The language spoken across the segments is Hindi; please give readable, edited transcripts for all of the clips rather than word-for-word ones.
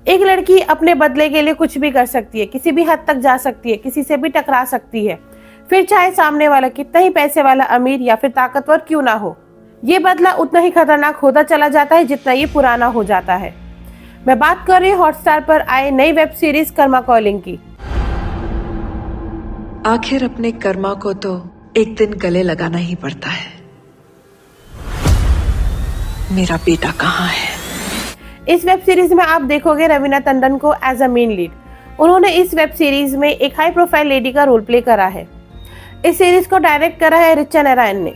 एक लड़की अपने बदले के लिए कुछ भी कर सकती है, किसी भी हद तक जा सकती है, किसी से भी टकरा सकती है, फिर चाहे सामने वाला कितना ही पैसे वाला, अमीर या फिर ताकतवर क्यों ना हो। ये बदला उतना ही खतरनाक होता चला जाता है जितना ये पुराना हो जाता है। मैं बात कर रही हूँ हॉटस्टार पर आए नई वेब सीरीज कर्मा कॉलिंग की। आखिर अपने कर्मा को तो एक दिन गले लगाना ही पड़ता है। मेरा बेटा कहाँ है? इस वेब सीरीज में आप देखोगे रवीना टंडन को एज अ मेन लीड। उन्होंने इस वेब सीरीज में एक हाई प्रोफाइल लेडी का रोल प्ले करा है। इस सीरीज को डायरेक्ट करा है रिचा नारायण ने।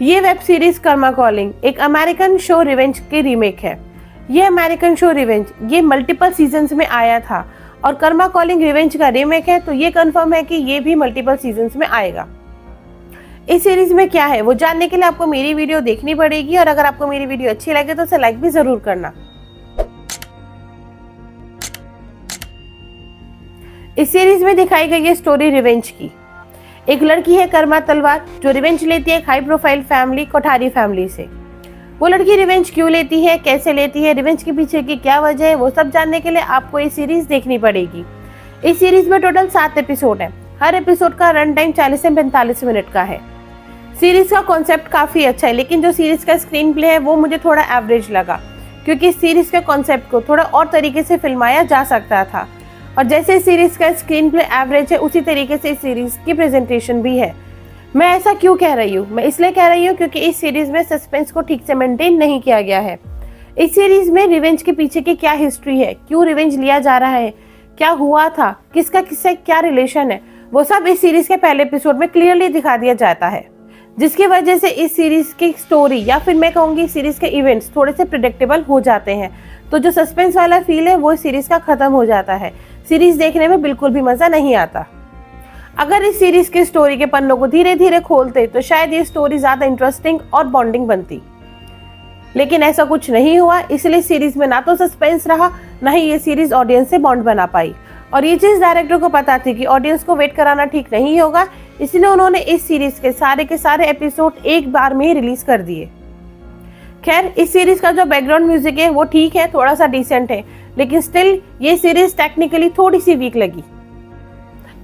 ये वेब सीरीज कर्मा कॉलिंग एक अमेरिकन शो रिवेंज की रीमेक है। ये अमेरिकन शो रिवेंज ये मल्टीपल सीजन्स में आया था और कर्मा कॉलिंग रिवेंज का रीमेक है, तो ये कंफर्म है कि ये भी मल्टीपल सीजन्स में आएगा। इस सीरीज में क्या है वो जानने के लिए आपको मेरी वीडियो देखनी पड़ेगी, और अगर आपको मेरी वीडियो अच्छी लगे तो उसे लाइक भी जरूर करना। इस सीरीज में दिखाई गई है स्टोरी रिवेंज की। एक लड़की है कर्मा तलवार जो रिवेंज लेती है एक high profile family Kothari family से। वो लड़की रिवेंज क्यों लेती है, कैसे लेती है, रिवेंज के पीछे की क्या वजह है, वो सब जानने के लिए आपको ये सीरीज देखनी पड़ेगी। इस सीरीज में टोटल 7 एपिसोड है। हर एपिसोड का रन टाइम 40 से 45 मिनट का है। सीरीज का कॉन्सेप्ट काफी अच्छा है, लेकिन जो सीरीज का स्क्रीन प्ले है वो मुझे थोड़ा एवरेज लगा, क्योंकि इस सीरीज के कॉन्सेप्ट को थोड़ा और तरीके से फिल्माया जा सकता था। और जैसे इस सीरीज का स्क्रीन प्ले एवरेज है, उसी तरीके से इस सीरीज की प्रेजेंटेशन भी है। मैं ऐसा क्यों कह रही हूँ? मैं इसलिए कह रही हूँ क्योंकि इस सीरीज में सस्पेंस को ठीक से मेंटेन नहीं किया गया है। इस सीरीज में रिवेंज के पीछे की क्या हिस्ट्री है, क्यों रिवेंज लिया जा रहा है, क्या हुआ था, किसका किससे क्या रिलेशन है, वो सब इस सीरीज के पहले एपिसोड में क्लियरली दिखा दिया जाता है, जिसकी वजह से इस सीरीज की स्टोरी या फिर मैं कहूँगी सीरीज के इवेंट्स थोड़े से प्रिडिक्टेबल हो जाते हैं। तो जो सस्पेंस वाला फील है वो सीरीज का खत्म हो जाता है। सीरीज देखने में बिल्कुल भी मजा नहीं आता। अगर इस सीरीज की स्टोरी के पन्नों को धीरे धीरे खोलते तो शायद ये स्टोरी ज्यादा इंटरेस्टिंग और बॉन्डिंग बनती, लेकिन ऐसा कुछ नहीं हुआ। इसलिए सीरीज में ना तो सस्पेंस रहा, ना ही ये सीरीज ऑडियंस से बॉन्ड बना पाई। और ये चीज डायरेक्टर को पता थी कि ऑडियंस को वेट कराना ठीक नहीं होगा, इसलिए उन्होंने इस सीरीज के सारे एपिसोड एक बार में ही रिलीज कर दिए। खैर, इस सीरीज का जो बैकग्राउंड म्यूजिक है वो ठीक है, थोड़ा सा डिसेंट है, लेकिन स्टिल ये सीरीज टेक्निकली थोड़ी सी वीक लगी।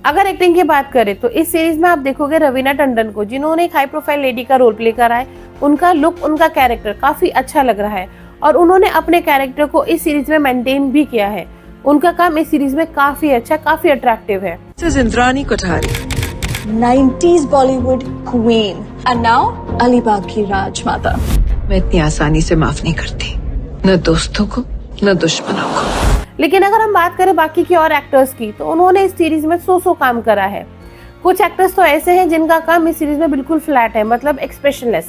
अगर एक्टिंग की बात करें तो इस सीरीज में आप देखोगे रवीना टंडन को, जिन्होंने एक हाई प्रोफाइल लेडी का रोल प्ले करा है। उनका लुक, उनका कैरेक्टर काफी अच्छा लग रहा है और उन्होंने अपने कैरेक्टर को इस सीरीज में मेंटेन भी किया है। उनका काम इस सीरीज में काफी अच्छा, काफी अट्रैक्टिव है। Indrani Kothari, 90s Bollywood queen and now Alibag की राजमाता। मैं इतनी आसानी से माफ नहीं करती, न दोस्तों को न दुश्मनों को। लेकिन अगर हम बात करें बाकी की और एक्टर्स की, तो उन्होंने इस सीरीज में सो काम करा है। कुछ एक्टर्स तो ऐसे हैं जिनका काम इस सीरीज में बिल्कुल फ्लैट है, मतलब एक्सप्रेशनलेस।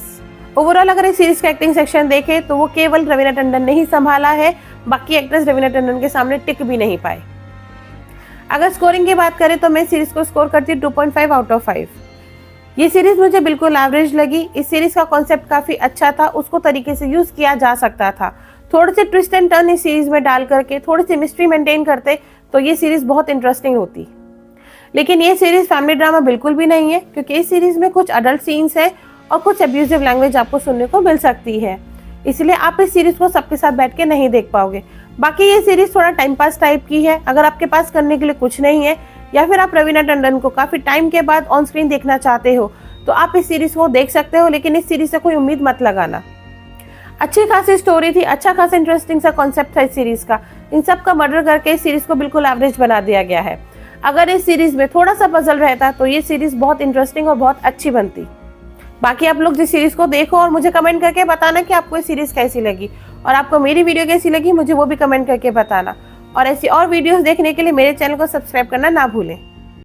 ओवरऑल अगर इस सीरीज का एक्टिंग सेक्शन देखे तो वो केवल रवीना टंडन ने ही संभाला है, बाकी एक्टर्स रवीना टंडन के सामने टिक भी नहीं पाए। अगर स्कोरिंग की बात करें तो मैं सीरीज को स्कोर करती हूँ 2.5 आउट ऑफ 5। ये सीरीज मुझे बिल्कुल एवरेज लगी। इस सीरीज का कॉन्सेप्ट काफी अच्छा था, उसको तरीके से यूज किया जा सकता था। थोड़े से ट्विस्ट एंड टर्न इस सीरीज में डाल करके थोड़ी सी मिस्ट्री मेंटेन करते तो ये सीरीज बहुत इंटरेस्टिंग होती। लेकिन ये सीरीज फैमिली ड्रामा बिल्कुल भी नहीं है, क्योंकि इस सीरीज में कुछ अडल्ट सीन्स है और कुछ अब्यूजिव लैंग्वेज आपको सुनने को मिल सकती है। इसलिए आप इस सीरीज को सबके साथ बैठ के नहीं देख पाओगे। बाकी ये सीरीज थोड़ा टाइम पास टाइप की है। अगर आपके पास करने के लिए कुछ नहीं है, या फिर आप रवीना टंडन को काफी टाइम के बाद ऑन स्क्रीन देखना चाहते हो, तो आप इस सीरीज को देख सकते हो, लेकिन इस सीरीज से कोई उम्मीद मत लगाना। अच्छी खासी स्टोरी थी, अच्छा खासा इंटरेस्टिंग सा कॉन्सेप्ट था इस सीरीज का। इन सब का मर्डर करके इस सीरीज को बिल्कुल एवरेज बना दिया गया है। अगर इस सीरीज में थोड़ा सा पजल रहता तो ये सीरीज बहुत इंटरेस्टिंग और बहुत अच्छी बनती। बाकी आप लोग जिस सीरीज को देखो और मुझे कमेंट करके बताना कि आपको ये सीरीज कैसी लगी, और आपको मेरी वीडियो कैसी लगी मुझे वो भी कमेंट करके बताना। और ऐसी और वीडियोस देखने के लिए मेरे चैनल को सब्सक्राइब करना ना भूलें।